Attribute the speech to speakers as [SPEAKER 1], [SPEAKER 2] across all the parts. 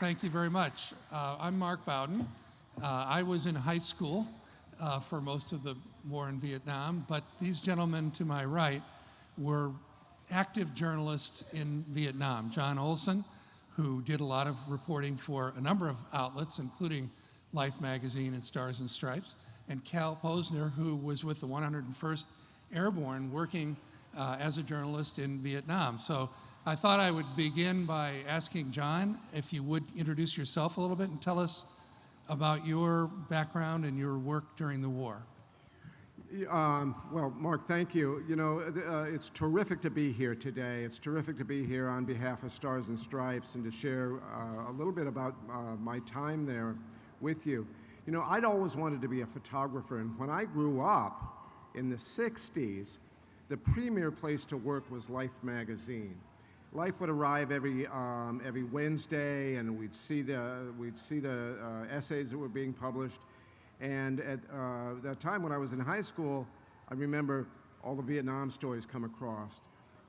[SPEAKER 1] Thank you very much. I'm Mark Bowden. I was in high school for most of the war in Vietnam, but these gentlemen to my right were active journalists in Vietnam. John Olson, who did a lot of reporting for a number of outlets, including Life magazine and Stars and Stripes, and Cal Posner, who was with the 101st Airborne working as a journalist in Vietnam. So I thought I would begin by asking John if you would introduce yourself a little bit and tell us about your background and your work during the war.
[SPEAKER 2] Well, Mark, thank you. You know, it's terrific to be here today. It's terrific to be here on behalf of Stars and Stripes and to share a little bit about my time there with you. You know, I'd always wanted to be a photographer, and when I grew up in the 60s, the premier place to work was Life magazine. Life would arrive every Wednesday, and we'd see the essays that were being published. And at that time when I was in high school, I remember all the Vietnam stories come across.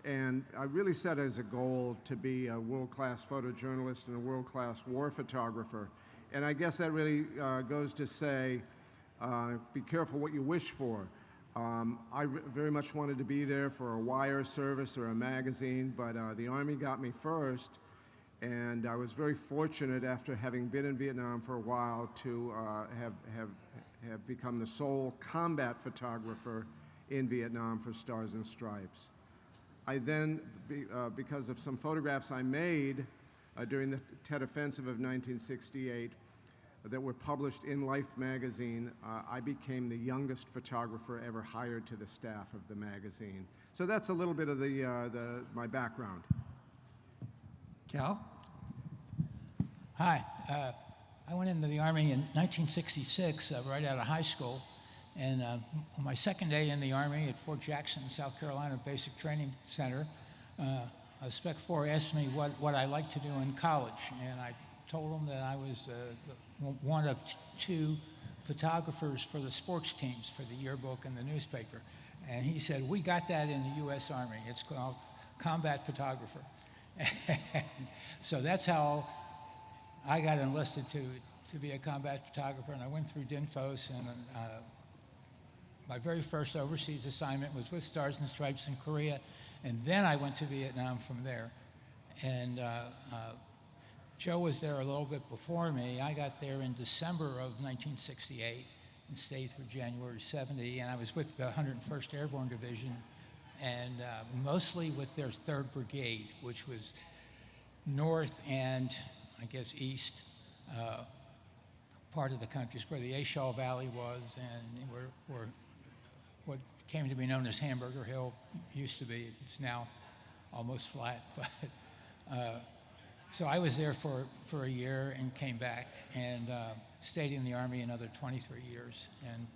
[SPEAKER 2] And I really set as a goal to be a world-class photojournalist and a world-class war photographer. And I guess that really goes to say, be careful what you wish for. I very much wanted to be there for a wire service or a magazine, but the Army got me first, and I was very fortunate after having been in Vietnam for a while to have become the sole combat photographer in Vietnam for Stars and Stripes. I then, because of some photographs I made during the Tet Offensive of 1968, that were published in Life magazine, I became the youngest photographer ever hired to the staff of the magazine. So that's a little bit of my background.
[SPEAKER 1] Cal?
[SPEAKER 3] Hi. I went into the Army in 1966, right out of high school. And on my second day in the Army at Fort Jackson, South Carolina Basic Training Center, a Spec 4 asked me what I liked to do in college. And I told him that I was one of two photographers for the sports teams for the yearbook and the newspaper. And he said, we got that in the U.S. Army. It's called combat photographer. So that's how I got enlisted to be a combat photographer. And I went through DINFOS, and my very first overseas assignment was with Stars and Stripes in Korea. And then I went to Vietnam from there. And Joe was there a little bit before me. I got there in December of 1968 and stayed through January 70, and I was with the 101st Airborne Division, and mostly with their 3rd Brigade, which was north and, I guess, east part of the country. It's where the Ashall Valley was, and where what came to be known as Hamburger Hill used to be. It's now almost flat, but so I was there for a year and came back and stayed in the Army another 23 years and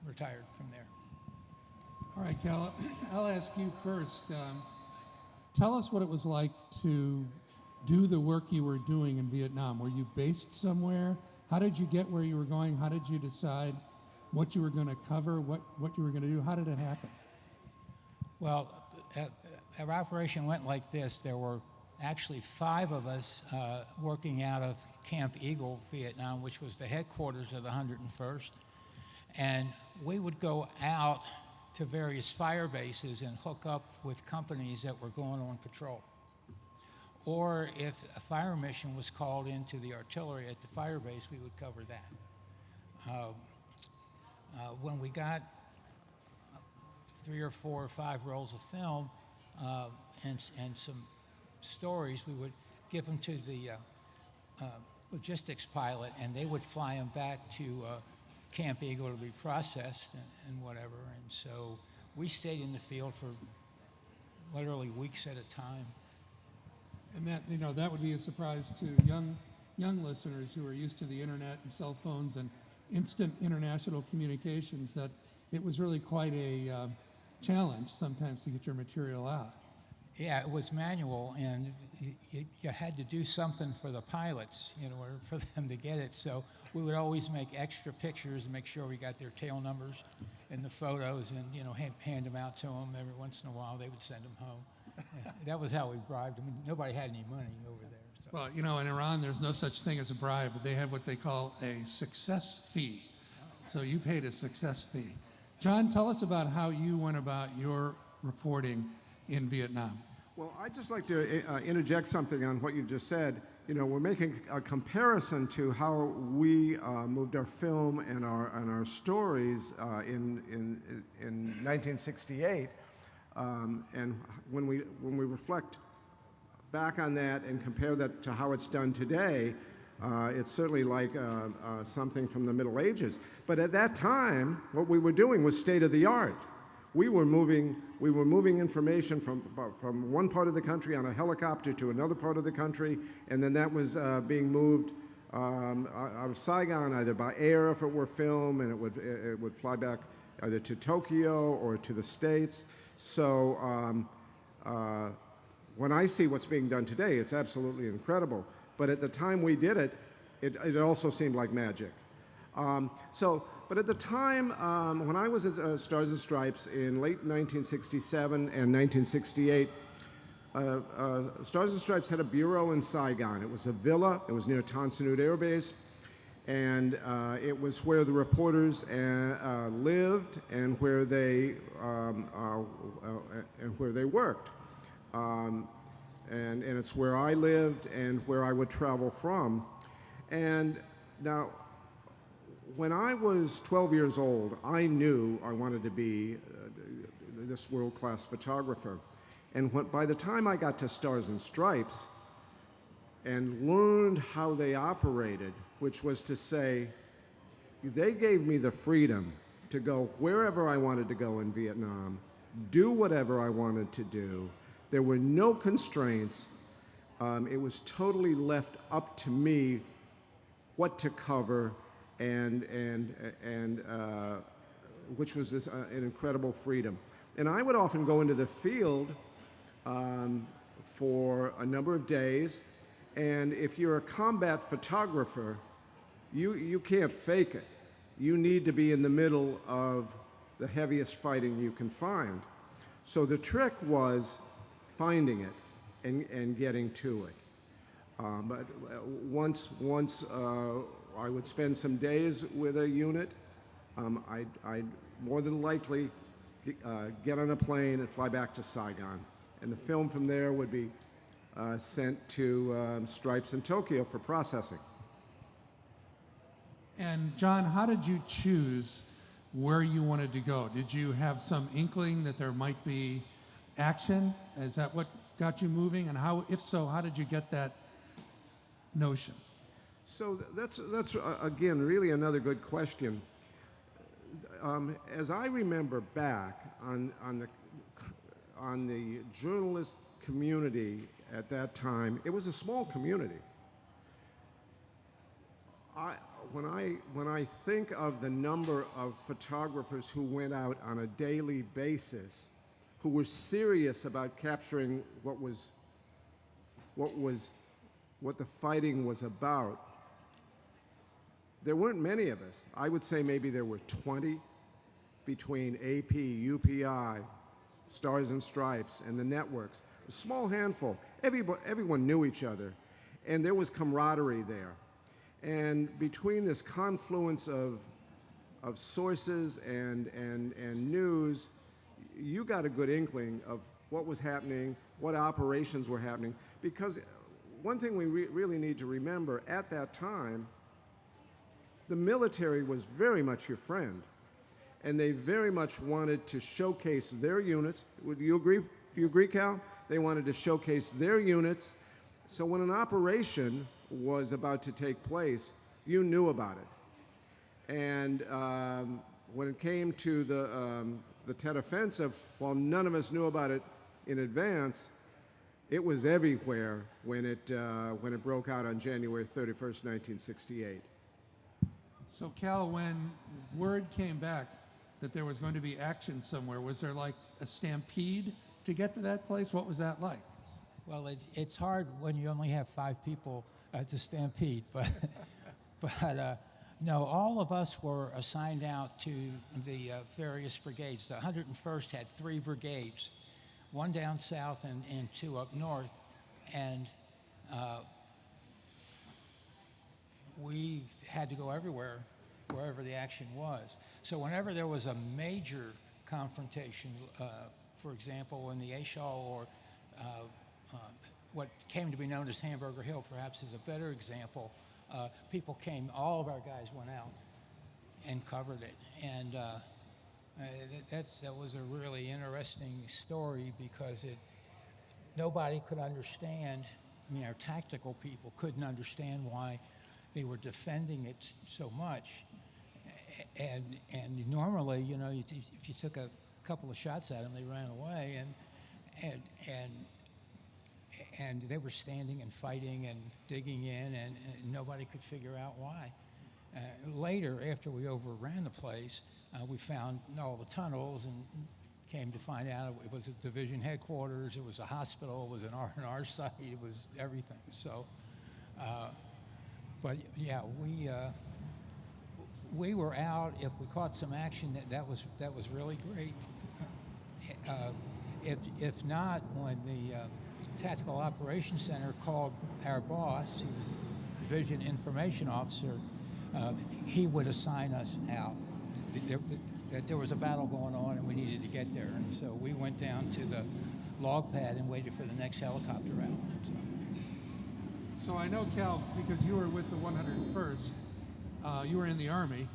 [SPEAKER 3] retired from there.
[SPEAKER 1] All right, Cal, I'll ask you first. Tell us what it was like to do the work you were doing in Vietnam. Were you based somewhere? How did you get where you were going? How did you decide what you were going to cover, what you were going to do? How did it happen?
[SPEAKER 3] Well, our operation went like this. There were actually 5 of us working out of Camp Eagle, Vietnam, which was the headquarters of the 101st. And we would go out to various fire bases and hook up with companies that were going on patrol. Or if a fire mission was called into the artillery at the fire base, we would cover that. When we got 3 or 4 or 5 rolls of film and some stories, we would give them to the logistics pilot, and they would fly them back to Camp Eagle to be processed and whatever. And so we stayed in the field for literally weeks at a time.
[SPEAKER 1] And that, that would be a surprise to young listeners who are used to the internet and cell phones and instant international communications, that it was really quite a challenge sometimes to get your material out.
[SPEAKER 3] Yeah, it was manual, and you had to do something for the pilots in order for them to get it. So we would always make extra pictures and make sure we got their tail numbers in the photos, and hand them out to them. Every once in a while, they would send them home. Yeah, that was how we bribed them. Nobody had any money over there.
[SPEAKER 1] Well, you know, in Iran, there's no such thing as a bribe, but they have what they call a success fee. So you paid a success fee. John, tell us about how you went about your reporting in Vietnam.
[SPEAKER 2] Well, I'd just like to interject something on what you just said. You know, we're making a comparison to how we moved our film and our stories in 1968, and when we reflect back on that and compare that to how it's done today, it's certainly like something from the Middle Ages. But at that time, what we were doing was state of the art. We were moving information from one part of the country on a helicopter to another part of the country, and then that was being moved out of Saigon either by air if it were film, and it would fly back either to Tokyo or to the States. So when I see what's being done today, it's absolutely incredible. But at the time we did it, it also seemed like magic. But at the time, when I was at Stars and Stripes in late 1967 and 1968, Stars and Stripes had a bureau in Saigon. It was a villa. It was near Tan Son Nhut Air Base, and it was where the reporters lived and where they worked. And it's where I lived and where I would travel from. And now, when I was 12 years old, I knew I wanted to be this world-class photographer. And by the time I got to Stars and Stripes and learned how they operated, which was to say, they gave me the freedom to go wherever I wanted to go in Vietnam, do whatever I wanted to do. There were no constraints. It was totally left up to me what to cover, and which was an incredible freedom. And I would often go into the field for a number of days, and if you're a combat photographer, you can't fake it. You need to be in the middle of the heaviest fighting you can find. So the trick was finding it and getting to it. But once I would spend some days with a unit, I'd more than likely get on a plane and fly back to Saigon. And the film from there would be sent to Stripes in Tokyo for processing.
[SPEAKER 1] And John, how did you choose where you wanted to go? Did you have some inkling that there might be action? Is that what got you moving? And how, if so, how did you get that notion?
[SPEAKER 2] So that's again really another good question. As I remember back on the journalist community at that time, it was a small community. When I think of the number of photographers who went out on a daily basis, who were serious about capturing what the fighting was about, there weren't many of us. I would say maybe there were 20 between AP, UPI, Stars and Stripes, and the networks. A small handful. Everyone knew each other, and there was camaraderie there. And between this confluence of sources and news, you got a good inkling of what was happening, what operations were happening. Because one thing we really need to remember, at that time, the military was very much your friend. And they very much wanted to showcase their units. Would you agree? Do you agree, Cal? They wanted to showcase their units. So when an operation was about to take place, you knew about it. And when it came to the Tet Offensive, while none of us knew about it in advance, it was everywhere when it broke out on January 31st, 1968.
[SPEAKER 1] So Cal, when word came back that there was going to be action somewhere, was there like a stampede to get to that place? What was that like?
[SPEAKER 3] Well, it's hard when you only have 5 people to stampede, but no, all of us were assigned out to the various brigades. The 101st had 3 brigades, 1 down south and 2 up north, and we had to go everywhere, wherever the action was. So whenever there was a major confrontation, for example, in the Ashall or what came to be known as Hamburger Hill, perhaps is a better example, people came, all of our guys went out and covered it. And that was a really interesting story because nobody could understand, I mean, our tactical people couldn't understand why they were defending it so much. And normally, you know, if you took a couple of shots at them, they ran away, and they were standing and fighting and digging in, and nobody could figure out why. Later, after we overran the place, we found all the tunnels and came to find out it was a division headquarters, it was a hospital, it was an R&R site, it was everything. So, but yeah, we were out. If we caught some action, that was really great. If not, when the Tactical Operations Center called our boss, he was a division information officer, he would assign us out. That there was a battle going on and we needed to get there. And so we went down to the log pad and waited for the next helicopter out.
[SPEAKER 1] So I know, Cal, because you were with the 101st, you were in the Army,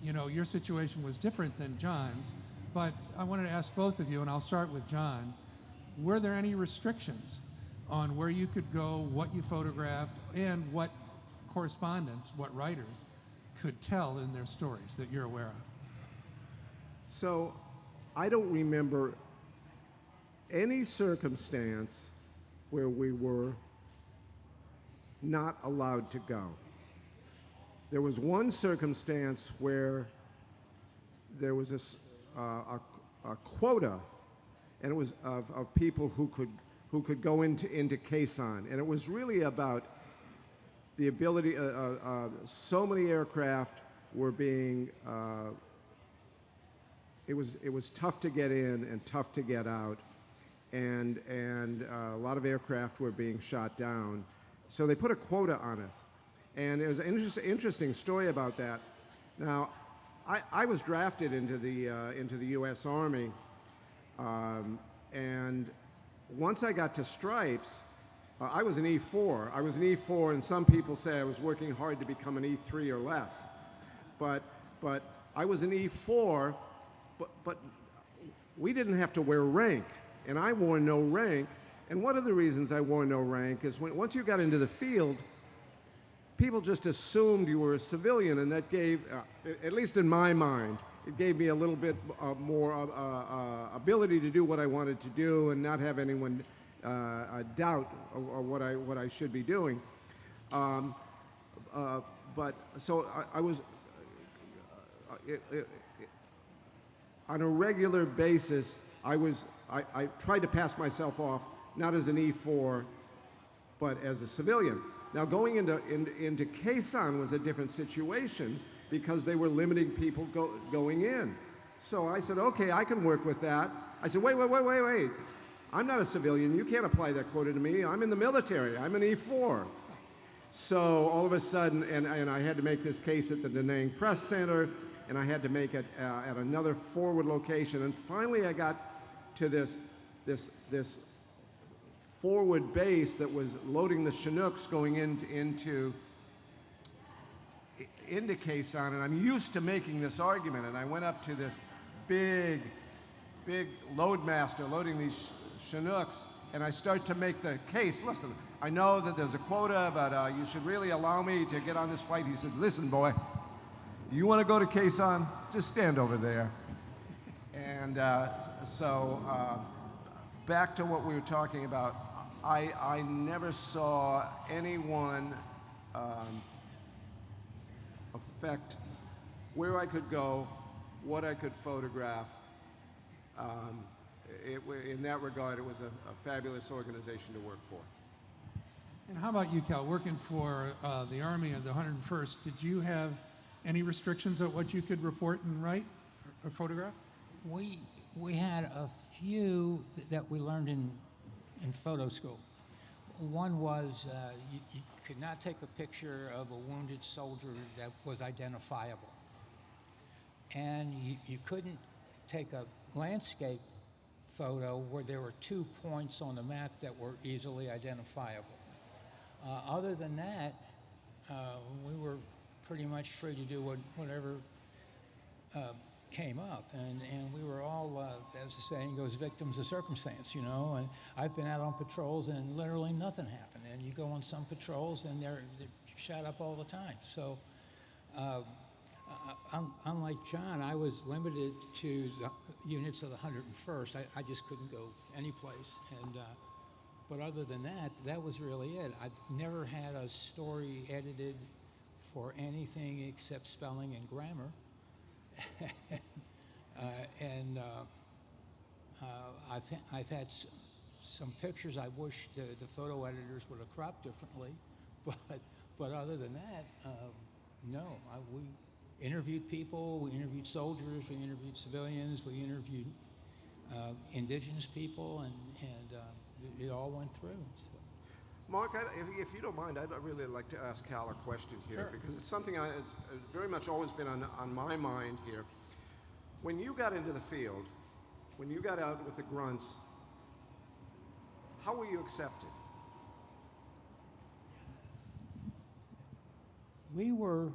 [SPEAKER 1] you know, your situation was different than John's, but I wanted to ask both of you, and I'll start with John, were there any restrictions on where you could go, what you photographed, and what correspondents, what writers could tell in their stories that you're aware of?
[SPEAKER 2] So I don't remember any circumstance where we were not allowed to go. There was one circumstance where there was a quota, and it was of people who could go into Quezon, and it was really about the ability. So many aircraft were being. It was tough to get in and tough to get out, and a lot of aircraft were being shot down. So they put a quota on us, and there's an interesting story about that. Now, I was drafted into the U.S. Army, and once I got to Stripes, I was an E4. I was an E4, and some people say I was working hard to become an E3 or less, but I was an E4. But we didn't have to wear rank, and I wore no rank. And one of the reasons I wore no rank is once you got into the field, people just assumed you were a civilian, and that gave, at least in my mind, it gave me a little bit more ability to do what I wanted to do and not have anyone doubt or what I should be doing. But so I was. On a regular basis, I tried to pass myself off not as an E4, but as a civilian. Now, going into Quezon was a different situation because they were limiting people going in. So I said, okay, I can work with that. I said, wait. I'm not a civilian. You can't apply that quota to me. I'm in the military. I'm an E4. So all of a sudden, and I had to make this case at the Da Nang Press Center, and I had to make it at another forward location. And finally I got to this forward base that was loading the Chinooks going into Quezon, and I'm used to making this argument, and I went up to this big loadmaster loading these Chinooks, and I start to make the case. Listen, I know that there's a quota, but you should really allow me to get on this flight. He said, listen, boy, you want to go to Quezon? Just stand over there. And so back to what we were talking about, I never saw anyone affect where I could go, what I could photograph. In that regard, it was a fabulous organization to work for.
[SPEAKER 1] And how about you, Cal? Working for the Army and the 101st, did you have any restrictions on what you could report and write or photograph?
[SPEAKER 3] We had a few that we learned in photo school. One was you could not take a picture of a wounded soldier that was identifiable. And you couldn't take a landscape photo where there were 2 points on the map that were easily identifiable. Other than that, we were pretty much free to do whatever came up, and we were all, as the saying goes, victims of circumstance, you know. And I've been out on patrols and literally nothing happened. And you go on some patrols and they're shot up all the time. So, unlike John, I was limited to the units of the 101st. I just couldn't go anyplace. And but other than that, that was really it. I've never had a story edited for anything except spelling and grammar. I've had some pictures I wish the photo editors would have cropped differently, but other than that, no. We interviewed people, we interviewed soldiers, we interviewed civilians, we interviewed indigenous people, and it all went through. So.
[SPEAKER 2] Mark, if you don't mind, I'd really like to ask Hal a question here,
[SPEAKER 3] Sure.
[SPEAKER 2] because it's something it's very much always been on my mind here. When you got into the field, when you got out with the grunts, how were you accepted?
[SPEAKER 3] We were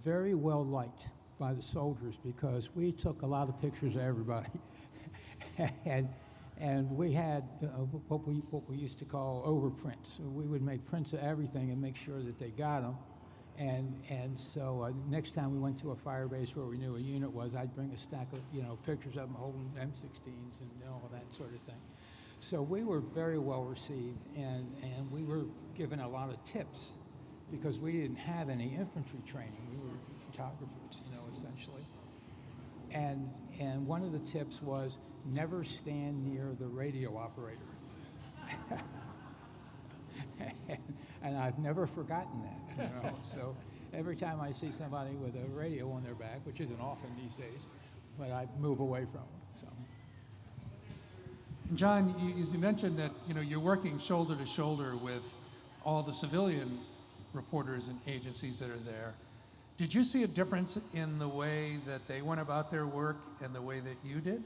[SPEAKER 3] very well liked by the soldiers because we took a lot of pictures of everybody. And we had what we used to call overprints. So we would make prints of everything and make sure that they got them. And so next time we went to a fire base where we knew a unit was, I'd bring a stack of pictures of them holding M16s and all that sort of thing. So we were very well received, and we were given a lot of tips because we didn't have any infantry training. We were photographers, essentially. And one of the tips was never stand near the radio operator. And I've never forgotten that. So every time I see somebody with a radio on their back, which isn't often these days, but I move away from them. So.
[SPEAKER 1] John, you mentioned that you're working shoulder to shoulder with all the civilian reporters and agencies that are there. Did you see a difference in the way that they went about their work and the way that you did?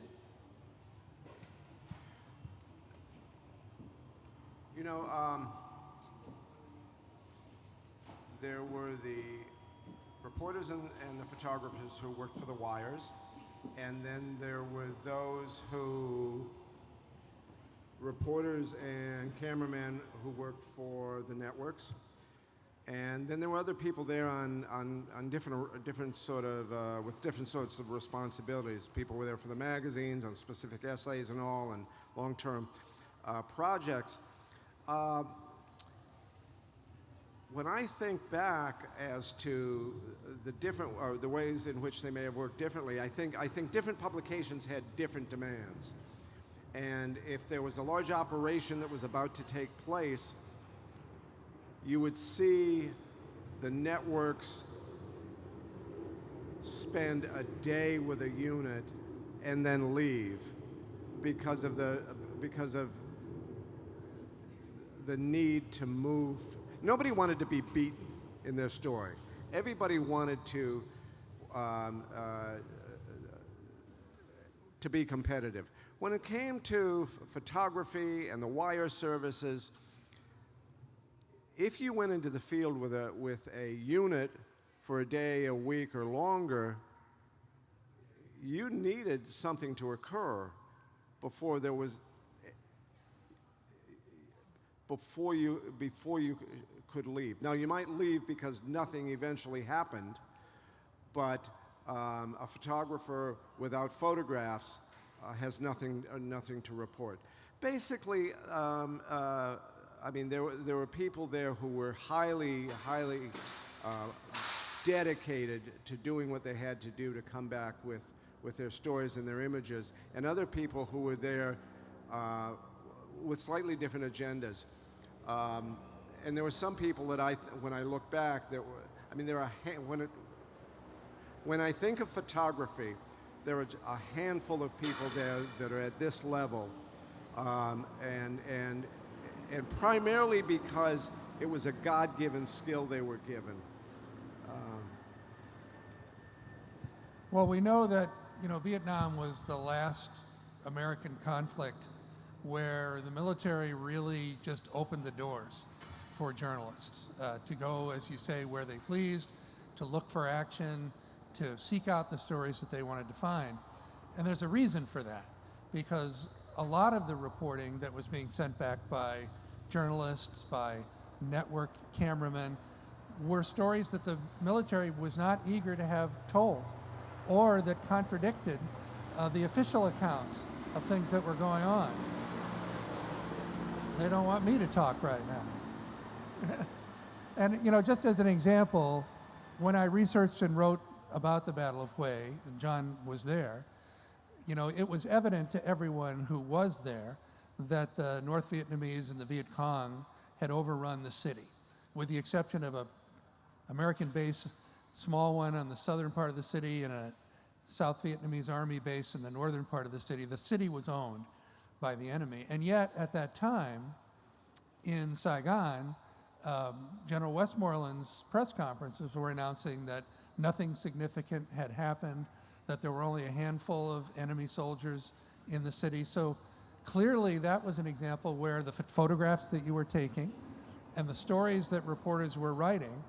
[SPEAKER 2] There were the reporters and the photographers who worked for the wires, and then there were those reporters and cameramen who worked for the networks. And then there were other people there on different sort of with different sorts of responsibilities. People were there for the magazines, on specific essays and all, and long-term projects. When I think back as to the ways in which they may have worked differently, I think different publications had different demands. And if there was a large operation that was about to take place, you would see the networks spend a day with a unit and then leave because of the need to move. Nobody wanted to be beaten in their story. Everybody wanted to be competitive. When it came to photography and the wire services, if you went into the field with a unit for a day, a week, or longer, you needed something to occur before you could leave. Now, you might leave because nothing eventually happened, but a photographer without photographs has nothing to report. Basically, there were people there who were highly dedicated to doing what they had to do to come back with their stories and their images, and other people who were there with slightly different agendas. And there were some people that when I look back, when I think of photography, there are a handful of people there that are at this level, and and primarily because it was a God-given skill they were given.
[SPEAKER 1] Well, we know that, Vietnam was the last American conflict where the military really just opened the doors for journalists to go, as you say, where they pleased, to look for action, to seek out the stories that they wanted to find. And there's a reason for that, because a lot of the reporting that was being sent back by journalists, by network cameramen, were stories that the military was not eager to have told, or that contradicted the official accounts of things that were going on. They don't want me to talk right now. And just as an example, when I researched and wrote about the Battle of Hue, and John was there, it was evident to everyone who was there that the North Vietnamese and the Viet Cong had overrun the city, with the exception of a American base, small one on the southern part of the city, and a South Vietnamese army base in the northern part of the city. The city was owned by the enemy. And yet, at that time, in Saigon, General Westmoreland's press conferences were announcing that nothing significant had happened, that there were only a handful of enemy soldiers in the city. So clearly that was an example where the photographs that you were taking and the stories that reporters were writing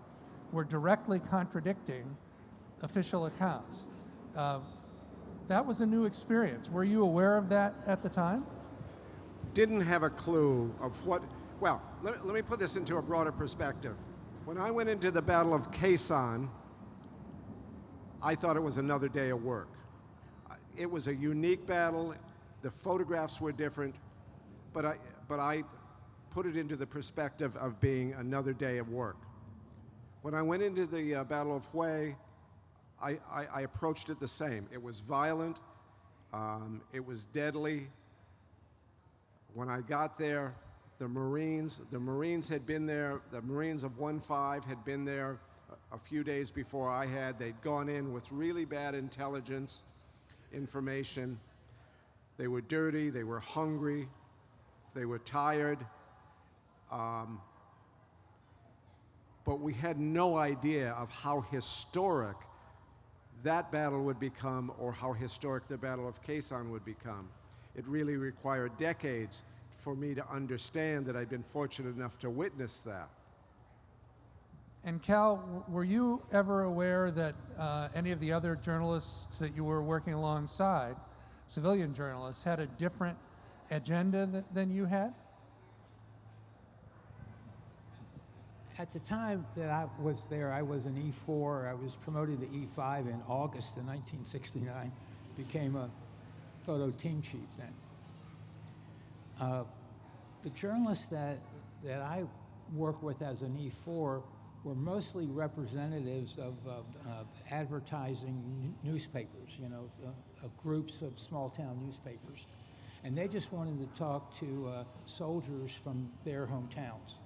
[SPEAKER 1] were directly contradicting official accounts. That was a new experience. Were you aware of that at the time?
[SPEAKER 2] Didn't have a clue of what. Well, let me put this into a broader perspective. When I went into the Battle of Khe Sanh, I thought it was another day of work. It was a unique battle. The photographs were different, but I put it into the perspective of being another day of work. When I went into the Battle of Hue, I approached it the same. It was violent. It was deadly. When I got there, the Marines had been there. The Marines of 1-5 had been there a few days before I had. They'd gone in with really bad intelligence information. They were dirty. They were hungry. They were tired. But we had no idea of how historic that battle would become, or how historic the Battle of Khe Sanh would become. It really required decades for me to understand that I'd been fortunate enough to witness that.
[SPEAKER 1] And Cal, were you ever aware that any of the other journalists that you were working alongside, civilian journalists, had a different agenda than you had?
[SPEAKER 3] At the time that I was there, I was an E4. I was promoted to E5 in August of 1969. Became a photo team chief then. The journalists that I worked with as an E4 were mostly representatives of advertising newspapers, groups of small town newspapers. And they just wanted to talk to soldiers from their hometowns.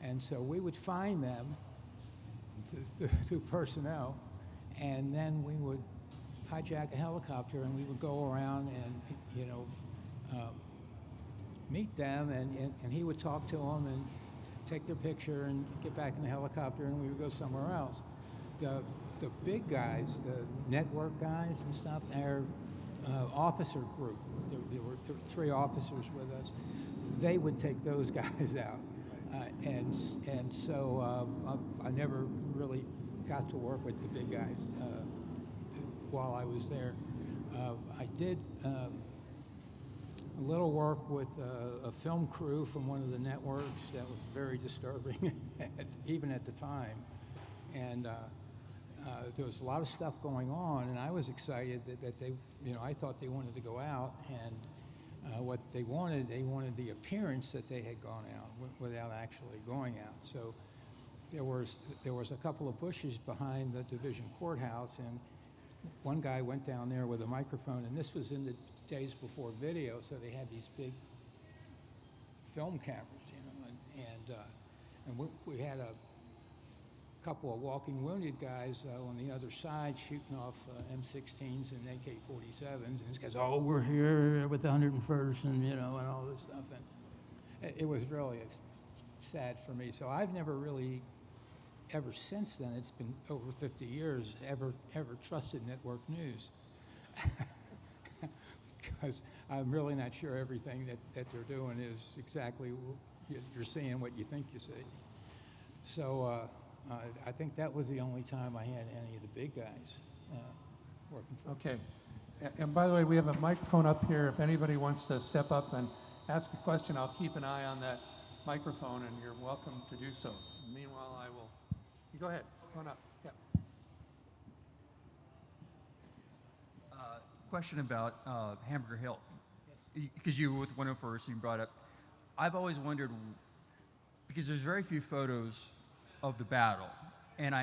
[SPEAKER 3] And so we would find them through personnel, and then we would hijack a helicopter and we would go around and, meet them, and he would talk to them and take their picture and get back in the helicopter, and we would go somewhere else. The big guys, the network guys and stuff, our officer group, there were 3 officers with us, they would take those guys out. And so I never really got to work with the big guys while I was there. I did a little work with a film crew from one of the networks that was very disturbing, even at the time. And there was a lot of stuff going on, and I was excited that they, I thought they wanted to go out, and what they wanted the appearance that they had gone out without actually going out. So there was a couple of bushes behind the division courthouse, and one guy went down there with a microphone, and this was in the days before video, so they had these big film cameras, and we had a couple of walking wounded guys on the other side shooting off M16s and AK-47s, and this guy's, oh, we're here with the 101st, and and all this stuff, it was really sad for me. So I've never really, ever since then, it's been over 50 years, ever trusted network news. Because I'm really not sure everything that they're doing is exactly, you're seeing what you think you see. So I think that was the only time I had any of the big guys working for me.
[SPEAKER 1] Okay. And by the way, we have a microphone up here. If anybody wants to step up and ask a question, I'll keep an eye on that microphone, and you're welcome to do so. Meanwhile, I will. You go ahead. Come on up. Yeah.
[SPEAKER 4] Question about Hamburger Hill. Yes. Because you were with 101st and you brought up, I've always wondered, because there's very few photos of the battle, and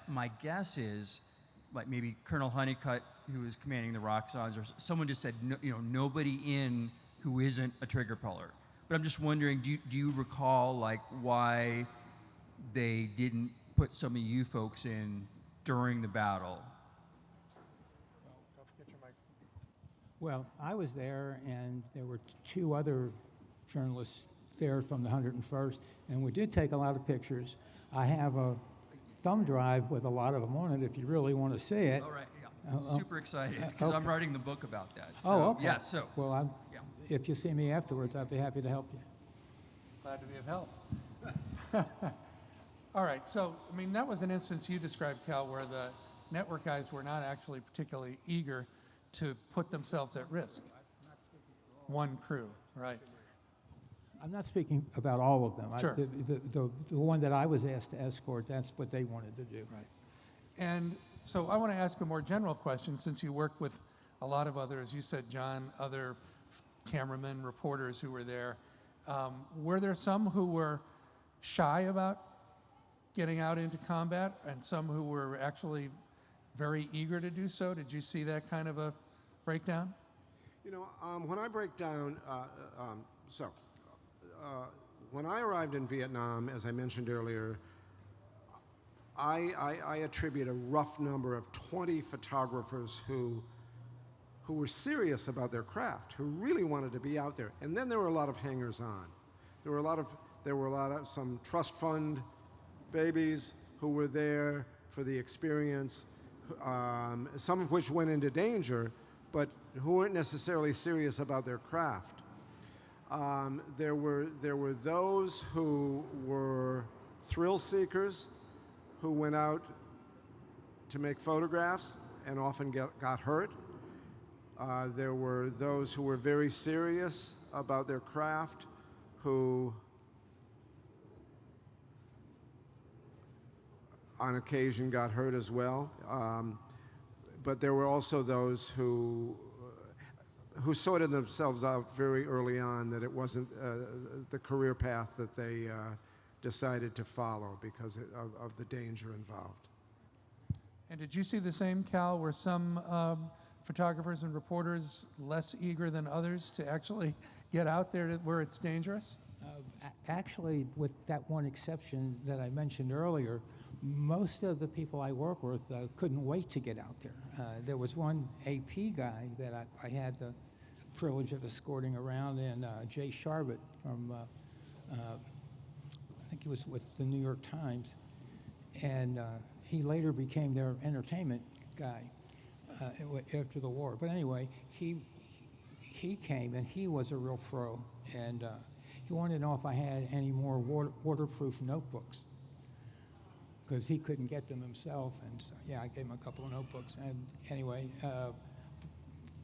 [SPEAKER 4] my guess is, like maybe Colonel Honeycutt, who was commanding the Roxons, or someone just said, no, nobody in who isn't a trigger puller. But I'm just wondering, do you recall like why they didn't put some of you folks in during the battle?
[SPEAKER 1] Don't forget your microphone.
[SPEAKER 3] Well, I was there, and there were two other journalists there from the 101st, and we did take a lot of pictures. I have a thumb drive with a lot of them on it if you really want to see it.
[SPEAKER 4] All right, yeah. Super excited, because
[SPEAKER 3] okay.
[SPEAKER 4] I'm writing the book about that. So,
[SPEAKER 3] Oh, okay.
[SPEAKER 4] Yeah, so.
[SPEAKER 3] Well,
[SPEAKER 4] Yeah.
[SPEAKER 3] If you see me afterwards, I'd be happy to help you.
[SPEAKER 1] Glad to be of help. All right, so, I mean, that was an instance you described, Cal, where the network guys were not actually particularly eager to put themselves at risk. One crew, right.
[SPEAKER 3] I'm not speaking about all of them.
[SPEAKER 1] Sure.
[SPEAKER 3] The one that I was asked to escort, that's what they wanted to do.
[SPEAKER 1] Right. And so I want to ask a more general question, since you work with a lot of other, as you said, John, other cameramen, reporters who were there. Were there some who were shy about getting out into combat and some who were actually very eager to do so? Did you see that kind of a breakdown?
[SPEAKER 2] When I break down, when I arrived in Vietnam, as I mentioned earlier, I attribute a rough number of 20 photographers who were serious about their craft, who really wanted to be out there. And then there were a lot of hangers-on. There were a lot of some trust fund babies who were there for the experience, some of which went into danger, but who weren't necessarily serious about their craft. There were those who were thrill seekers, who went out to make photographs and often got hurt. There were those who were very serious about their craft, who on occasion got hurt as well. But there were also those who sorted themselves out very early on that it wasn't the career path that they decided to follow because of the danger involved.
[SPEAKER 1] And did you see the same, Cal? Were some photographers and reporters less eager than others to actually get out there where it's dangerous?
[SPEAKER 3] Actually, with that one exception that I mentioned earlier, most of the people I work with couldn't wait to get out there. There was one AP guy that I had the privilege of escorting around, and Jay Sharbert from, I think he was with the New York Times, and he later became their entertainment guy after the war. But anyway, he came, and he was a real pro, and he wanted to know if I had any more waterproof notebooks, because he couldn't get them himself, and so, yeah, I gave him a couple of notebooks. And anyway,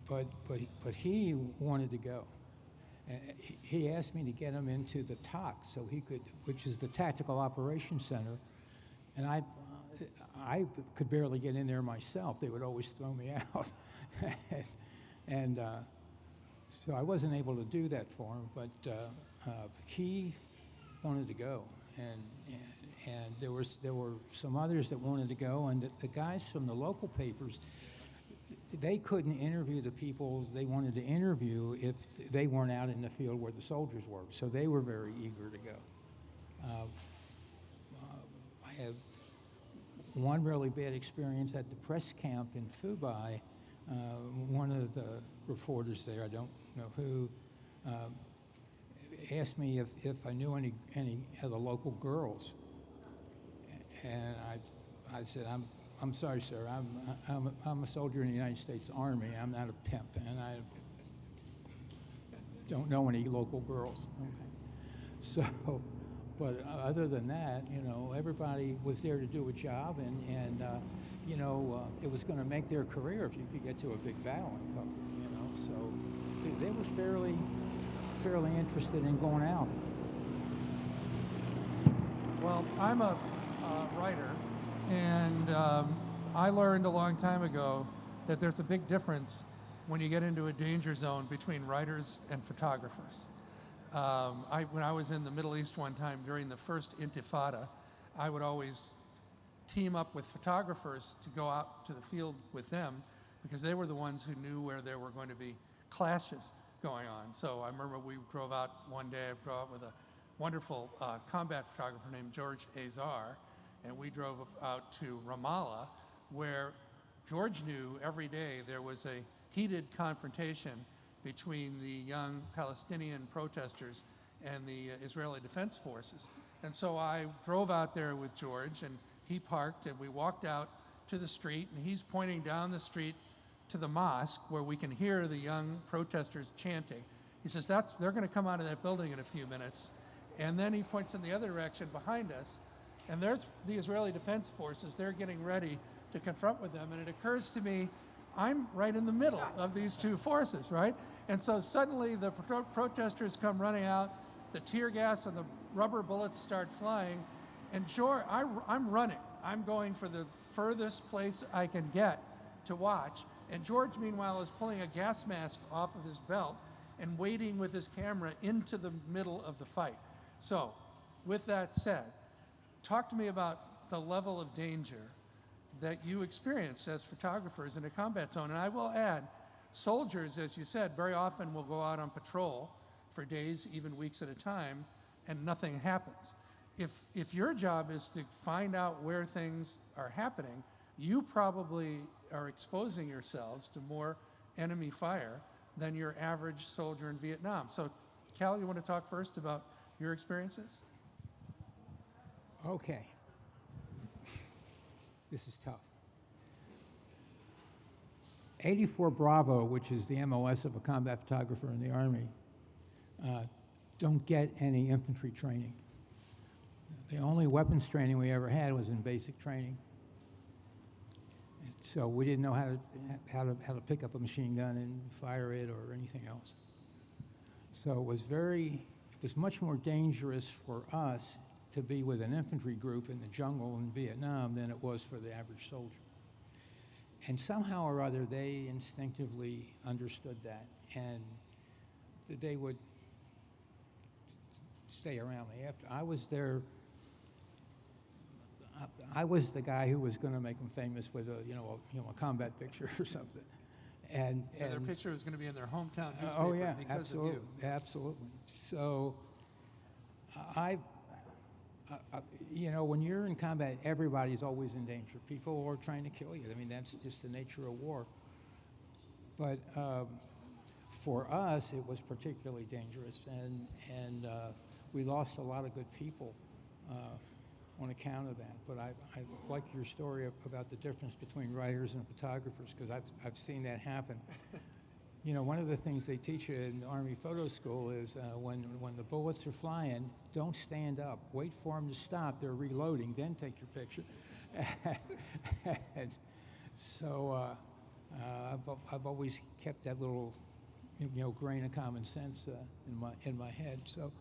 [SPEAKER 3] but he wanted to go. He asked me to get him into the TOC, so he could, which is the Tactical Operations Center, and I could barely get in there myself. They would always throw me out, and so I wasn't able to do that for him. But he wanted to go, and there were some others that wanted to go, and the guys from the local papers, they couldn't interview the people they wanted to interview if they weren't out in the field where the soldiers were. So they were very eager to go. I have one really bad experience at the press camp in Phu-Bai. One of the reporters there, I don't know who, asked me if I knew any of the local girls, and I said, I'm sorry, sir. I'm a soldier in the United States Army. I'm not a pimp, and I don't know any local girls. Okay. So, but other than that, you know, everybody was there to do a job, and you know, it was going to make their career if you could get to a big battle and cover. You know, so they were fairly interested in going out.
[SPEAKER 1] Well, I'm a writer, and I learned a long time ago that there's a big difference when you get into a danger zone between writers and photographers. When I was in the Middle East one time during the first Intifada, I would always team up with photographers to go out to the field with them because they were the ones who knew where there were going to be clashes going on. So I remember we drove out one day, I drove out with a wonderful combat photographer named George Azar, and we drove out to Ramallah, where George knew every day there was a heated confrontation between the young Palestinian protesters and the Israeli Defense Forces. And so I drove out there with George, and he parked, and we walked out to the street, and he's pointing down the street to the mosque where we can hear the young protesters chanting. He says, they're going to come out of that building in a few minutes. And then he points in the other direction behind us, and there's the Israeli Defense Forces. They're getting ready to confront with them. And it occurs to me, I'm right in the middle of these two forces, right? And so suddenly the protesters come running out, the tear gas and the rubber bullets start flying, and George, I'm running. I'm going for the furthest place I can get to watch. And George, meanwhile, is pulling a gas mask off of his belt and wading with his camera into the middle of the fight. So, with that said, talk to me about the level of danger that you experience as photographers in a combat zone. And I will add, soldiers, as you said, very often will go out on patrol for days, even weeks at a time, and nothing happens. If your job is to find out where things are happening, you probably are exposing yourselves to more enemy fire than your average soldier in Vietnam. So, Cal, you want to talk first about your experiences?
[SPEAKER 3] Okay. This is tough. 84 Bravo, which is the MOS of a combat photographer in the Army, don't get any infantry training. The only weapons training we ever had was in basic training. So we didn't know how to pick up a machine gun and fire it or anything else. So it was much more dangerous for us to be with an infantry group in the jungle in Vietnam than it was for the average soldier. And somehow or other, they instinctively understood that, and they would stay around me after. I was there. I was the guy who was going to make them famous with a combat picture or something. And
[SPEAKER 1] their picture was going to be in their hometown newspaper
[SPEAKER 3] oh yeah,
[SPEAKER 1] because
[SPEAKER 3] absolutely,
[SPEAKER 1] of you.
[SPEAKER 3] Absolutely. So, when you're in combat, everybody's always in danger. People are trying to kill you. I mean, that's just the nature of war. But for us, it was particularly dangerous, and we lost a lot of good people on account of that. But I like your story about the difference between writers and photographers, because I've seen that happen. You know, one of the things they teach you in Army Photo School is when the bullets are flying, don't stand up. Wait for them to stop. They're reloading. Then take your picture. And so I've always kept that little, grain of common sense in my head. So.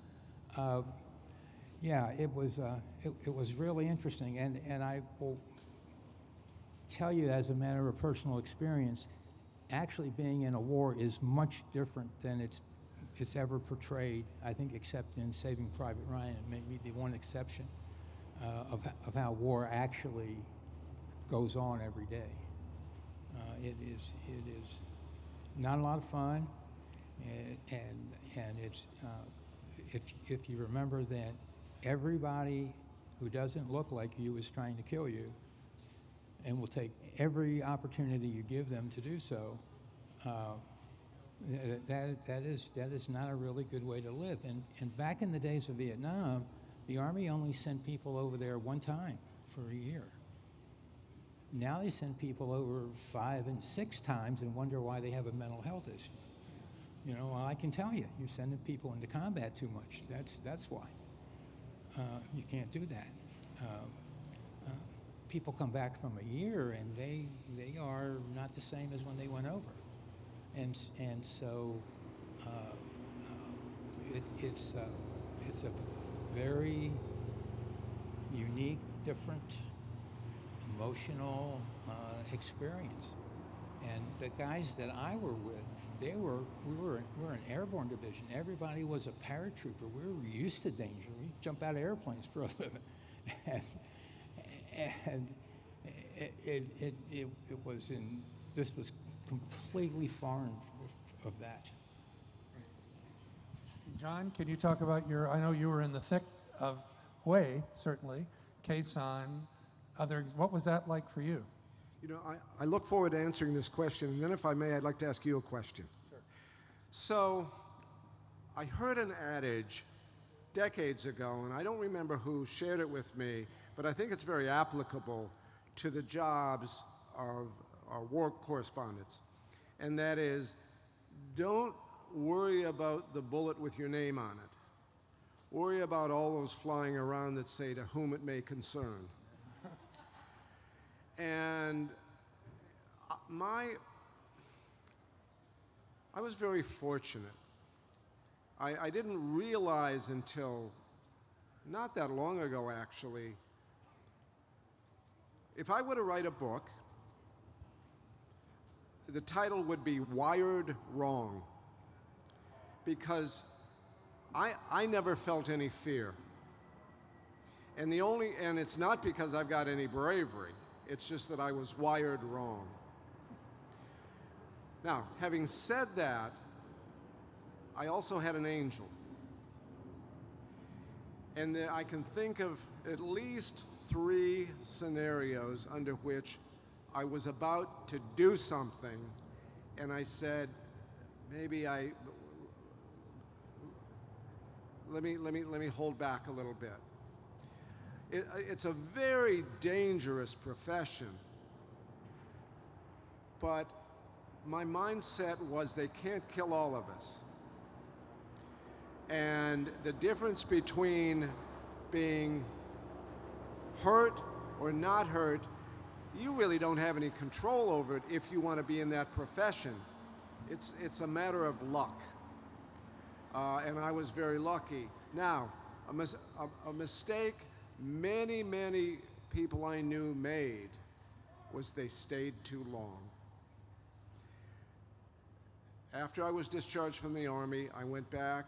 [SPEAKER 3] Yeah, it was really interesting, and I will tell you, as a matter of personal experience, actually being in a war is much different than it's ever portrayed. I think, except in Saving Private Ryan, and maybe the one exception of how war actually goes on every day. It is not a lot of fun, and it's if you remember that. Everybody who doesn't look like you is trying to kill you, and will take every opportunity you give them to do so. That is not a really good way to live. And back in the days of Vietnam, the Army only sent people over there one time for a year. Now they send people over 5 and 6 times and wonder why they have a mental health issue. You know, well, I can tell you, you're sending people into combat too much. That's why. You can't do that. People come back from a year and they are not the same as when they went over. And so it's a very unique, different, emotional experience. And the guys that I were with, we were an airborne division. Everybody was a paratrooper. We were used to danger. We jump out of airplanes for a living, and this was completely foreign of that.
[SPEAKER 1] John, can you talk about I know you were in the thick of Hue, certainly, Khe Sanh, what was that like for you?
[SPEAKER 2] You know, I look forward to answering this question, and then if I may, I'd like to ask you a question.
[SPEAKER 1] Sure.
[SPEAKER 2] So, I heard an adage decades ago, and I don't remember who shared it with me, but I think it's very applicable to the jobs of our war correspondents. And that is, don't worry about the bullet with your name on it. Worry about all those flying around that say, to whom it may concern. And I was very fortunate. I didn't realize until not that long ago, actually, if I were to write a book, the title would be Wired Wrong, because I never felt any fear. And it's not because I've got any bravery. It's just that I was wired wrong. Now, having said that, I also had an angel. And I can think of at least 3 scenarios under which I was about to do something, and I said, let me hold back a little bit. It's a very dangerous profession, but my mindset was they can't kill all of us. And the difference between being hurt or not hurt, you really don't have any control over it if you want to be in that profession. It's a matter of luck. And I was very lucky. Now, a mistake many people I knew made was they stayed too long. After I was discharged from the Army, I went back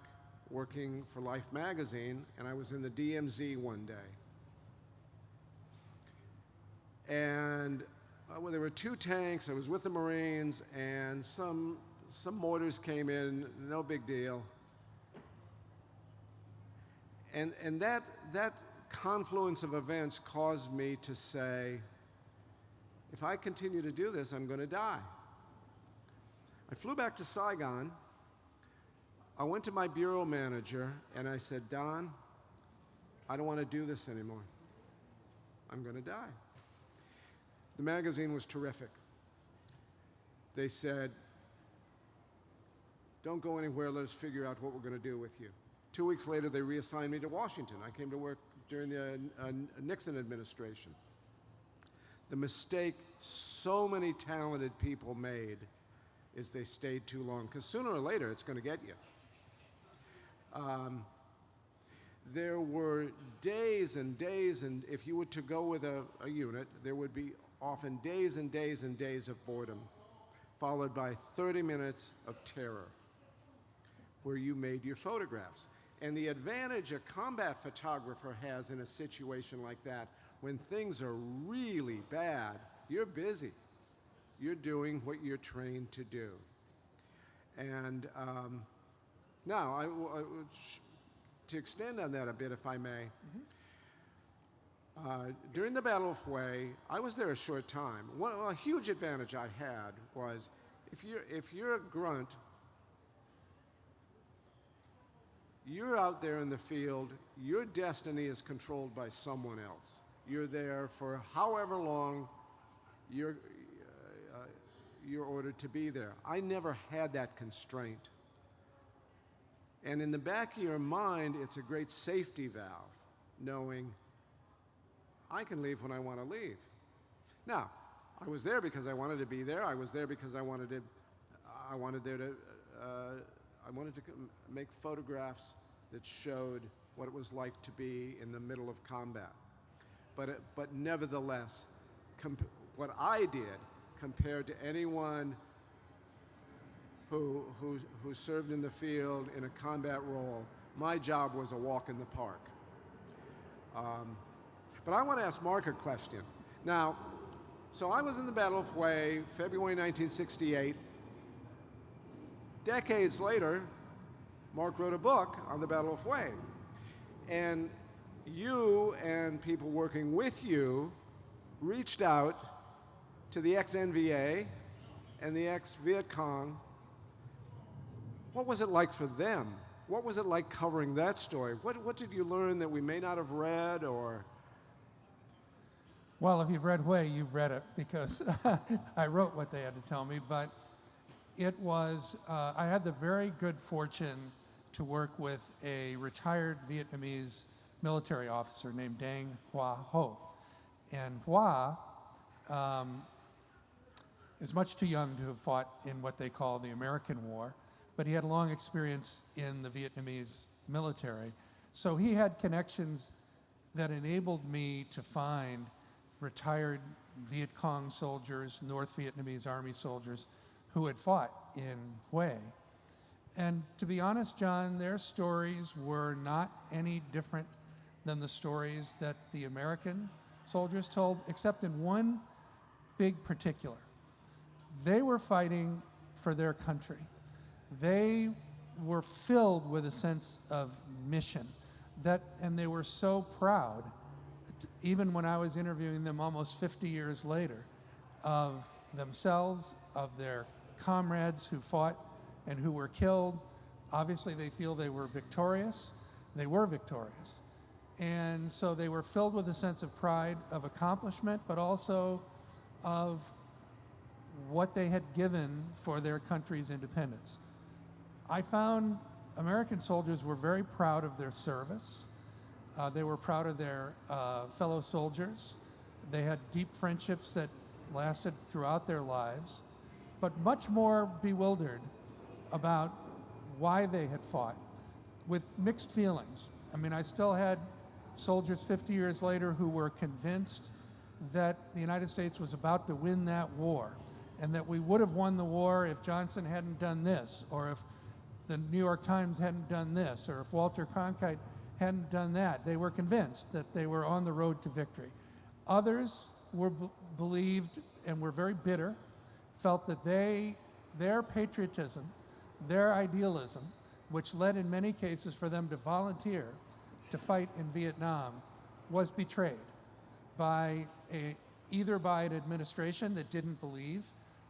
[SPEAKER 2] working for Life magazine, and I was in the DMZ one day. And there were 2 tanks. I was with the Marines, and some mortars came in, no big deal. And that confluence of events caused me to say, if I continue to do this, I'm going to die. I flew back to Saigon. I went to my bureau manager and I said, Don, I don't want to do this anymore. I'm going to die. The magazine was terrific. They said, don't go anywhere, let us figure out what we're going to do with you. 2 weeks later, they reassigned me to Washington. I came to work during the Nixon administration. The mistake so many talented people made is they stayed too long, because sooner or later it's going to get you. There were days and days, and if you were to go with a unit, there would be often days and days and days of boredom, followed by 30 minutes of terror, where you made your photographs. And the advantage a combat photographer has in a situation like that, when things are really bad, you're busy. You're doing what you're trained to do. And now, to extend on that a bit, if I may, during the Battle of Hue, I was there a short time. A huge advantage I had was, if you're a grunt You're out there in the field. Your destiny is controlled by someone else. You're there for however long you're ordered to be there. I never had that constraint. And in the back of your mind, it's a great safety valve, knowing I can leave when I want to leave. Now, I was there because I wanted to be there. I was there because I wanted to make photographs that showed what it was like to be in the middle of combat. But nevertheless, what I did compared to anyone who served in the field in a combat role, my job was a walk in the park. But I want to ask Mark a question. Now, so I was in the Battle of Hue, February 1968. Decades later, Mark wrote a book on the Battle of Hue. And you and people working with you reached out to the ex-NVA and the ex-Viet Cong. What was it like for them? What was it like covering that story? What did you learn that we may not have read, or?
[SPEAKER 1] Well, if you've read Hue, you've read it, because I wrote what they had to tell me. But it was, I had the very good fortune to work with a retired Vietnamese military officer named Dang Hoa Ho. And Hoa is much too young to have fought in what they call the American War, but he had a long experience in the Vietnamese military. So he had connections that enabled me to find retired Viet Cong soldiers, North Vietnamese Army soldiers, who had fought in Hue. And to be honest, John, their stories were not any different than the stories that the American soldiers told, except in one big particular. They were fighting for their country. They were filled with a sense of mission, and they were so proud, even when I was interviewing them almost 50 years later, of themselves, of their comrades who fought and who were killed. Obviously, they feel they were victorious. They were victorious. And so they were filled with a sense of pride, of accomplishment, but also of what they had given for their country's independence. I found American soldiers were very proud of their service. They were proud of their fellow soldiers. They had deep friendships that lasted throughout their lives, but much more bewildered about why they had fought, with mixed feelings. I mean, I still had soldiers 50 years later who were convinced that the United States was about to win that war, and that we would have won the war if Johnson hadn't done this, or if the New York Times hadn't done this, or if Walter Cronkite hadn't done that. They were convinced that they were on the road to victory. Others believed and were very bitter, felt that their patriotism, their idealism, which led in many cases for them to volunteer to fight in Vietnam, was betrayed by either by an administration that didn't believe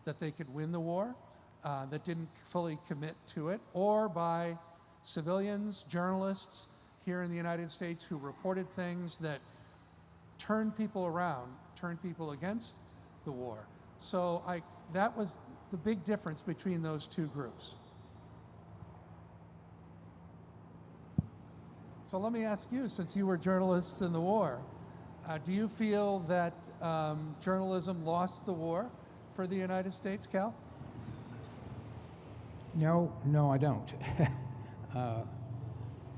[SPEAKER 1] that they could win the war, that didn't fully commit to it, or by civilians, journalists here in the United States who reported things that turned people around, turned people against the war. So that was the big difference between those two groups. So let me ask you, since you were journalists in the war, do you feel that journalism lost the war for the United States, Cal?
[SPEAKER 3] No, I don't.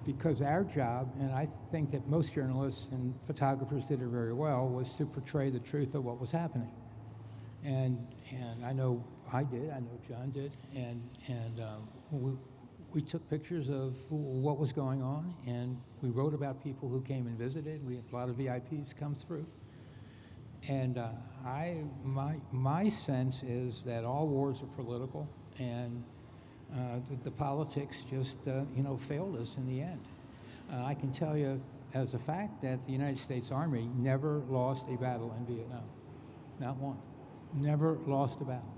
[SPEAKER 3] Because our job, and I think that most journalists and photographers did it very well, was to portray the truth of what was happening. And I know I did, I know John did, and we took pictures of what was going on, and we wrote about people who came and visited. We had a lot of VIPs come through. And my sense is that all wars are political, and the politics just failed us in the end. I can tell you as a fact that the United States Army never lost a battle in Vietnam. Not one. Never lost a battle.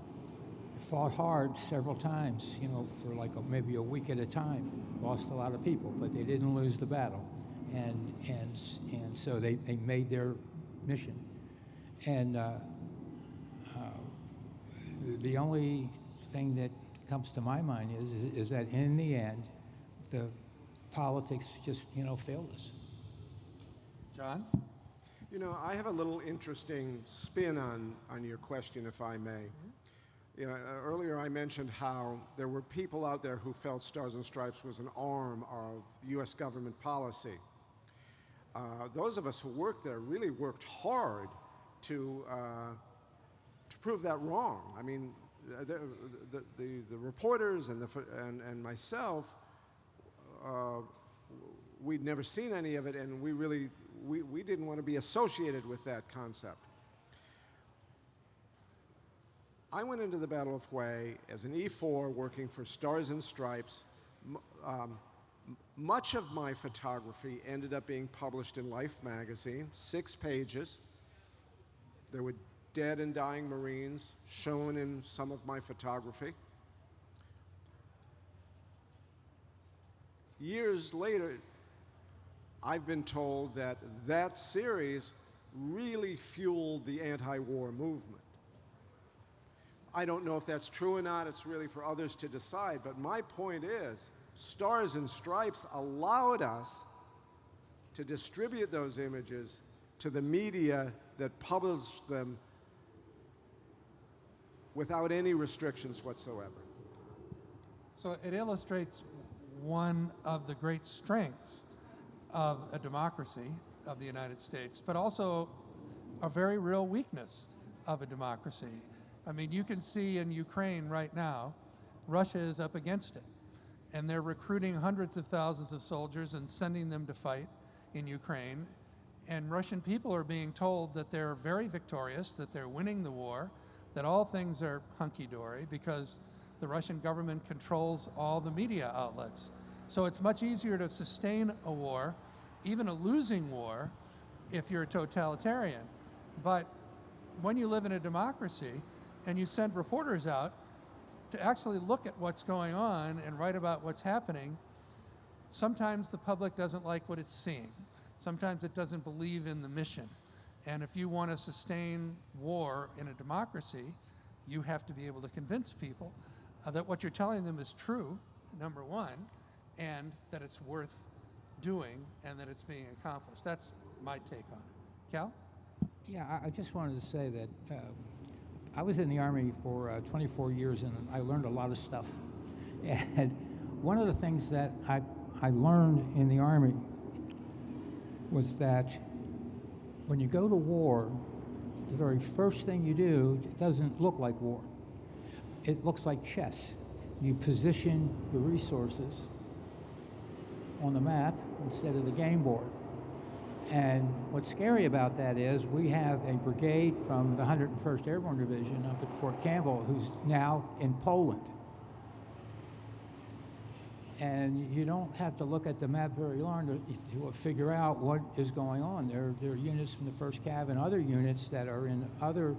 [SPEAKER 3] fought hard several times, for like maybe a week at a time. Lost a lot of people, but they didn't lose the battle, and so they made their mission. And the only thing that comes to my mind is that in the end, the politics just failed us.
[SPEAKER 1] John?
[SPEAKER 2] I have a little interesting spin on your question, if I may. Earlier I mentioned how there were people out there who felt Stars and Stripes was an arm of U.S. government policy. Those of us who worked there really worked hard to prove that wrong. I mean, the reporters and myself, we'd never seen any of it, and we didn't want to be associated with that concept. I went into the Battle of Hue as an E4 working for Stars and Stripes. Much of my photography ended up being published in Life magazine, 6 pages. There were dead and dying Marines shown in some of my photography. Years later, I've been told that that series really fueled the anti-war movement. I don't know if that's true or not. It's really for others to decide. But my point is, Stars and Stripes allowed us to distribute those images to the media that published them without any restrictions whatsoever.
[SPEAKER 1] So it illustrates one of the great strengths of a democracy of the United States, but also a very real weakness of a democracy. I mean, you can see in Ukraine right now, Russia is up against it, and they're recruiting hundreds of thousands of soldiers and sending them to fight in Ukraine. And Russian people are being told that they're very victorious, that they're winning the war, that all things are hunky-dory because the Russian government controls all the media outlets. So it's much easier to sustain a war, even a losing war, if you're a totalitarian. But when you live in a democracy and you send reporters out to actually look at what's going on and write about what's happening, sometimes the public doesn't like what it's seeing. Sometimes it doesn't believe in the mission. And if you want to sustain war in a democracy, you have to be able to convince people that what you're telling them is true, number one, and that it's worth doing and that it's being accomplished. That's my take on it. Cal?
[SPEAKER 3] Yeah, I just wanted to say that I was in the Army for 24 years, and I learned a lot of stuff. And one of the things that I learned in the Army was that when you go to war, the very first thing you do, it doesn't look like war. It looks like chess. You position the resources on the map instead of the game board. And what's scary about that is we have a brigade from the 101st Airborne Division up at Fort Campbell who's now in Poland. And you don't have to look at the map very long to figure out what is going on. There are units from the 1st Cav and other units that are in other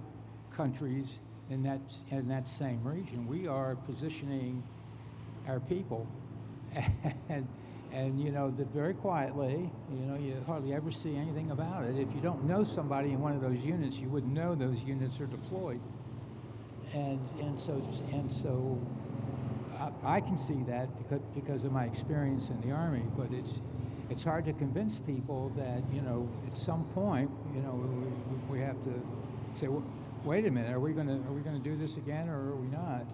[SPEAKER 3] countries in that same region. We are positioning our people, and very quietly, you hardly ever see anything about it. If you don't know somebody in one of those units, you wouldn't know those units are deployed. And so I can see that because of my experience in the Army, but it's hard to convince people that at some point we have to say, well, wait a minute, are we going to do this again or are we not?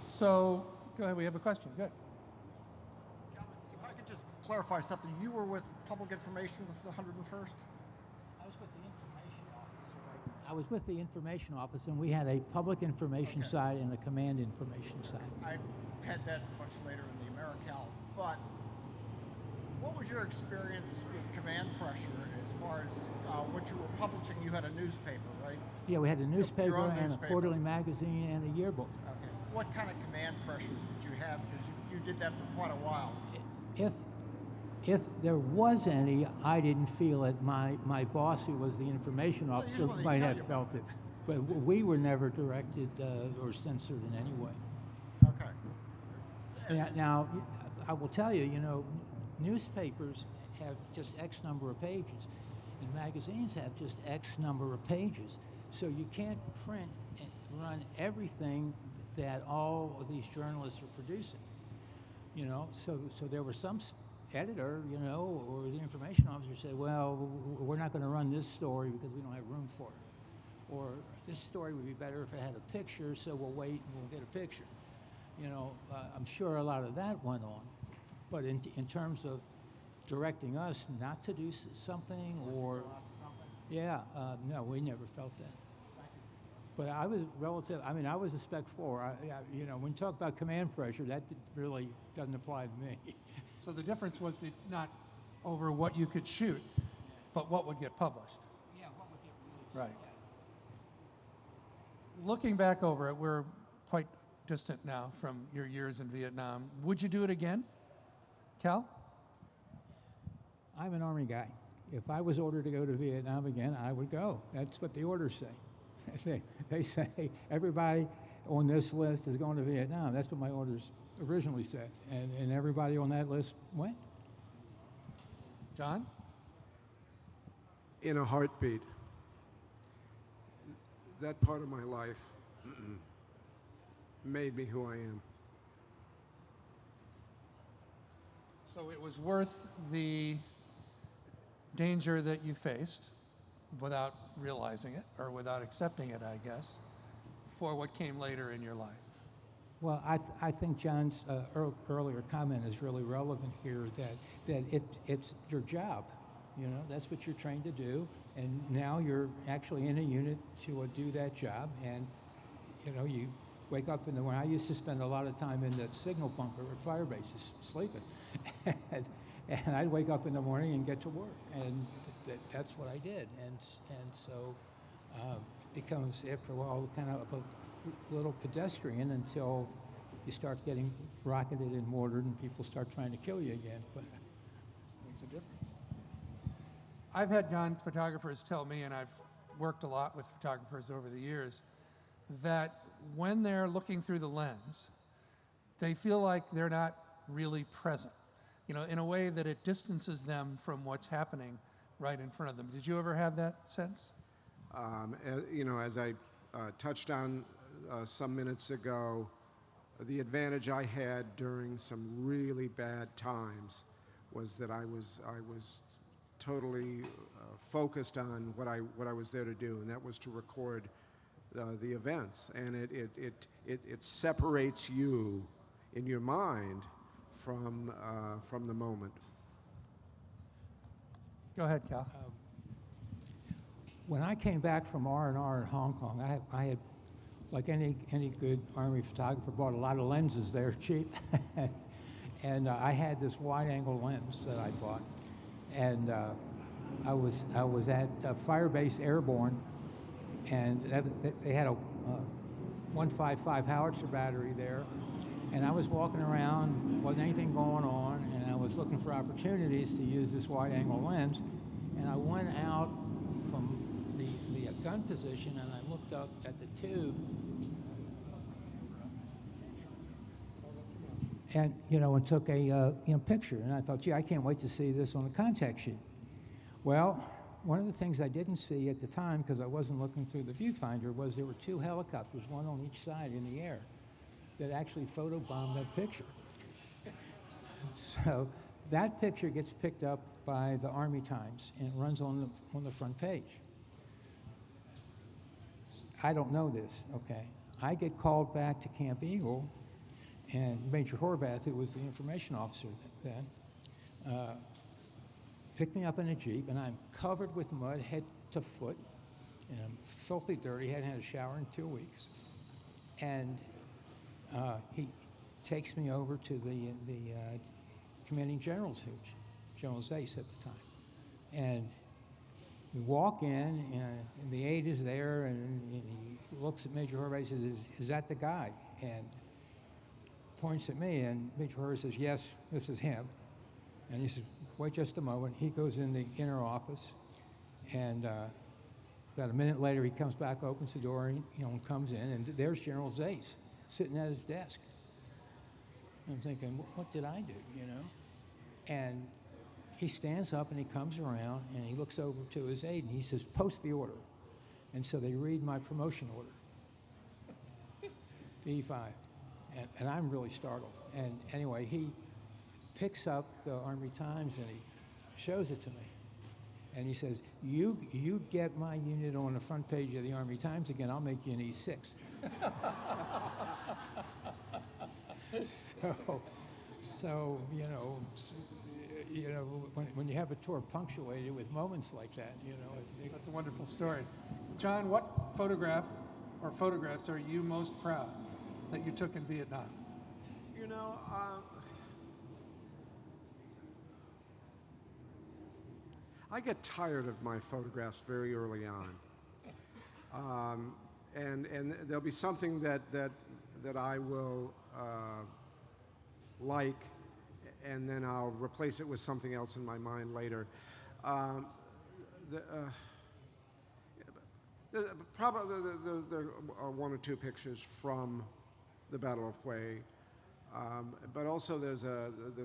[SPEAKER 1] So go ahead, we have a question. Good.
[SPEAKER 5] If I could just clarify something, you were with Public Information with the 101st?
[SPEAKER 3] I was with the information office, and we had a public information side and a command information side.
[SPEAKER 5] I had that much later in the AmeriCal, but what was your experience with command pressure as far as what you were publishing? You had a newspaper, right?
[SPEAKER 3] Yeah, we had a newspaper
[SPEAKER 5] Your own
[SPEAKER 3] and
[SPEAKER 5] newspaper.
[SPEAKER 3] a quarterly magazine and a yearbook.
[SPEAKER 5] Okay. What kind of command pressures did you have? Because you did that for quite a while.
[SPEAKER 3] If If there was any, I didn't feel it. My boss, who was the information officer,
[SPEAKER 5] usually they
[SPEAKER 3] might
[SPEAKER 5] tell
[SPEAKER 3] have
[SPEAKER 5] you
[SPEAKER 3] felt
[SPEAKER 5] about
[SPEAKER 3] it. But we were never directed or censored in any way.
[SPEAKER 5] Okay.
[SPEAKER 3] Now, I will tell you, newspapers have just X number of pages, and magazines have just X number of pages. So you can't print and run everything that all of these journalists are producing. So there was some editor, or the information officer said, well, we're not going to run this story because we don't have room for it. Or this story would be better if it had a picture, so we'll wait and we'll get a picture. I'm sure a lot of that went on. But in terms of directing us not to do something or, yeah, no, we never felt that. But I was I was a Spec 4. When you talk about command pressure, that really doesn't apply to me.
[SPEAKER 1] So the difference was not over what you could shoot, but what would get published.
[SPEAKER 3] Yeah, what would get released.
[SPEAKER 1] Right. Looking back over it, we're quite distant now from your years in Vietnam. Would you do it again, Cal?
[SPEAKER 3] I'm an Army guy. If I was ordered to go to Vietnam again, I would go. That's what the orders say. They say everybody on this list is going to Vietnam. That's what my orders originally said. And everybody on that list went.
[SPEAKER 1] John?
[SPEAKER 2] In a heartbeat. That part of my life made me who I am.
[SPEAKER 1] So it was worth the danger that you faced without realizing it or without accepting it, I guess, for what came later in your life.
[SPEAKER 3] Well, I think John's earlier comment is really relevant here, that it's your job. That's what you're trained to do, and now you're actually in a unit to do that job, and you wake up in the morning. I used to spend a lot of time in the signal bunker at fire bases sleeping, and I'd wake up in the morning and get to work, and that's what I did, and so it becomes, after a while, kind of a little pedestrian until you start getting rocketed and mortared and people start trying to kill you again. But
[SPEAKER 1] makes a difference. I've had John photographers tell me, and I've worked a lot with photographers over the years, that when they're looking through the lens, they feel like they're not really present, in a way that it distances them from what's happening right in front of them. Did you ever have that sense?
[SPEAKER 2] As I touched on some minutes ago, the advantage I had during some really bad times was that I was totally focused on what I was there to do, and that was to record the events. And it separates you in your mind from the moment.
[SPEAKER 1] Go ahead, Cal.
[SPEAKER 3] when I came back from R&R in Hong Kong, I had, like any good Army photographer, bought a lot of lenses there cheap. And I had this wide-angle lens that I bought. And I was at Firebase Airborne, and they had a 155 howitzer battery there. And I was walking around, wasn't anything going on, and I was looking for opportunities to use this wide-angle lens. And I went out from the gun position, and I looked up at the tube. And and took a picture. And I thought, gee, I can't wait to see this on the contact sheet. Well, one of the things I didn't see at the time, because I wasn't looking through the viewfinder, was there were two helicopters, one on each side in the air, that actually photobombed that picture. So that picture gets picked up by the Army Times, and it runs on the front page. I don't know this, okay? I get called back to Camp Eagle, and Major Horvath, who was the information officer then, picked me up in a Jeep, and I'm covered with mud head to foot, and I'm filthy dirty, hadn't had a shower in 2 weeks. And he takes me over to the commanding general's house, General Zace at the time. And we walk in, and the aide is there, and he looks at Major Horvath and says, is that the guy? And points at me, and Major Horvath says, yes, this is him. And he says, wait just a moment. He goes in the inner office, and about a minute later, he comes back, opens the door, and comes in, and there's General Zase sitting at his desk. I'm thinking, what did I do, And he stands up and he comes around and he looks over to his aide and he says, post the order. And so they read my promotion order, the E5. And I'm really startled. And anyway, he picks up the Army Times and he shows it to me. And he says, you get my unit on the front page of the Army Times again, I'll make you an E6. So when you have a tour punctuated with moments like that,
[SPEAKER 1] That's a wonderful story. John, what photograph or photographs are you most proud that you took in Vietnam?
[SPEAKER 2] I get tired of my photographs very early on. And there'll be something that I will like, and then I'll replace it with something else in my mind later. Probably there are one or two pictures from the Battle of Hue, but also there's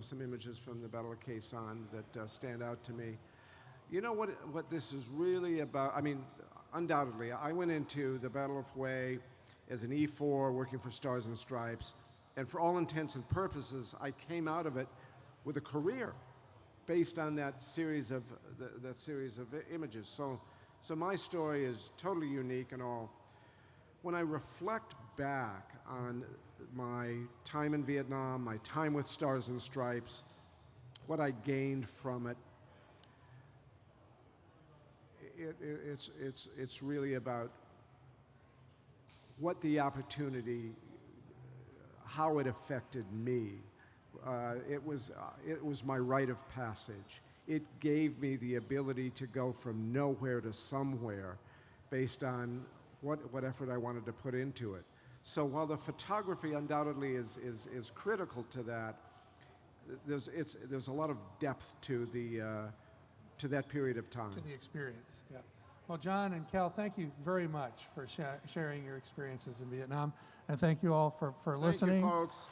[SPEAKER 2] some images from the Battle of Khe Sanh that stand out to me. You know what this is really about? I mean, undoubtedly, I went into the Battle of Hue as an E4 working for Stars and Stripes, and for all intents and purposes, I came out of it with a career based on that series of images. So my story is totally unique and all. When I reflect back on my time in Vietnam, my time with Stars and Stripes, what I gained from it, it's really about what the opportunity, how it affected me. It was my rite of passage. It gave me the ability to go from nowhere to somewhere based on what effort I wanted to put into it. So while the photography undoubtedly is critical to that, there's a lot of depth to that period of time.
[SPEAKER 1] To the experience, yeah. Well, John and Cal, thank you very much for sharing your experiences in Vietnam, and thank you all for listening.
[SPEAKER 2] Thank you, folks.